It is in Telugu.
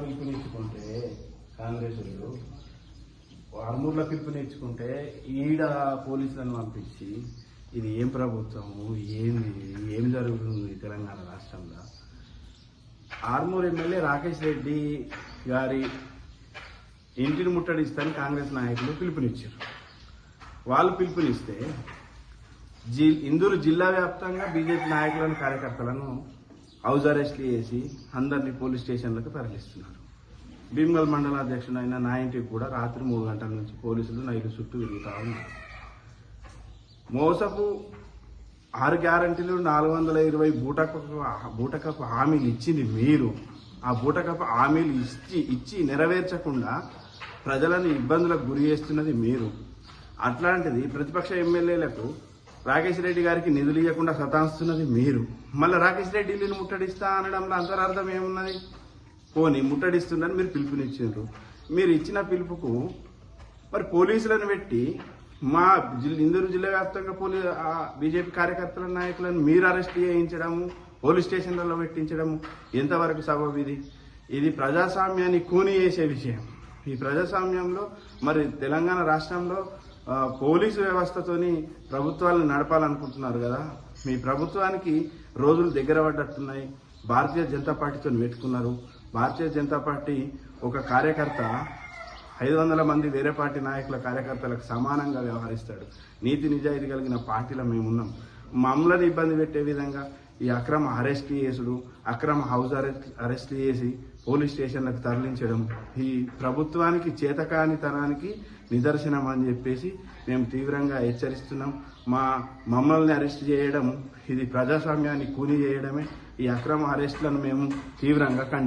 పిలుపునిచ్చుకుంటే కాంగ్రెస్ వాళ్ళు ఆర్మూర్లో పిలుపునిచ్చుకుంటే ఈడ పోలీసులను పంపించి ఇది ఏం ప్రభుత్వము ఏం జరుగుతుంది తెలంగాణ రాష్ట్రంలో. ఆర్మూర్ ఎమ్మెల్యే రాకేష్ రెడ్డి గారి ఇంటిని ముట్టడిస్తారని కాంగ్రెస్ నాయకులు పిలుపునిచ్చారు. వాళ్ళు పిలుపునిస్తే ఇందూరు జిల్లా వ్యాప్తంగా బీజేపీ నాయకులను కార్యకర్తలను హౌస్ అరెస్ట్లు చేసి అందరినీ పోలీస్ స్టేషన్లకు తరలిస్తున్నారు. భీమ్గల్ మండలాధ్యక్షుడైన నా ఇంటికి కూడా రాత్రి 3 గంటల నుంచి పోలీసులు నైలు చుట్టూ తిరుగుతూ ఉన్నారు. మోసపు 6 గ్యారంటీలు 420 బూటకపు హామీలు ఇచ్చింది మీరు. ఆ బూటకపు హామీలు ఇచ్చి నెరవేర్చకుండా ప్రజలను ఇబ్బందులకు గురి చేస్తున్నది మీరు. అట్లాంటిది ప్రతిపక్ష ఎమ్మెల్యేలకు రాకేష్ రెడ్డి గారికి నిధులు ఇవ్వకుండా సతాయిస్తున్నది మీరు. మళ్ళీ రాకేష్ రెడ్డి ఇల్లుని ముట్టడిస్తా అనడంలో అంతరార్థం ఏమున్నది? పోనీ ముట్టడిస్తుందని మీరు పిలుపునిచ్చారు. మీరు ఇచ్చిన పిలుపుకు మరి పోలీసులను పెట్టి మా ఇందూరు జిల్లా వ్యాప్తంగా బీజేపీ కార్యకర్తల నాయకులను మీరు అరెస్ట్ చేయించడము, పోలీస్ స్టేషన్లలో పెట్టించడము ఎంతవరకు సబబు? ఇది ప్రజాస్వామ్యాన్ని కూని చేసే విషయం. ఈ ప్రజాస్వామ్యంలో మరి తెలంగాణ రాష్ట్రంలో పోలీసు వ్యవస్థతోని ప్రభుత్వాలను నడపాలనుకుంటున్నారు కదా. మీ ప్రభుత్వానికి రోజులు దగ్గర పడ్డట్టున్నాయి. భారతీయ జనతా పార్టీతో పెట్టుకున్నారు. భారతీయ జనతా పార్టీ ఒక కార్యకర్త 500 మంది వేరే పార్టీ నాయకుల కార్యకర్తలకు సమానంగా వ్యవహరిస్తాడు. నీతి నిజాయితీ కలిగిన పార్టీలో మేమున్నాం. మమ్మల్ని ఇబ్బంది పెట్టే విధంగా ఈ అక్రమ అరెస్ట్ చేసుడు, అక్రమ హౌస్ అరెస్ట్ చేసి పోలీస్ స్టేషన్లకు తరలించడం ఈ ప్రభుత్వానికి చేతకానితనానికి నిదర్శనం అని చెప్పేసి మేము తీవ్రంగా హెచ్చరిస్తున్నాం. మమ్మల్ని అరెస్ట్ చేయడం ఇది ప్రజాస్వామ్యాన్ని కూని చేయడమే. ఈ అక్రమ అరెస్టులను మేము తీవ్రంగా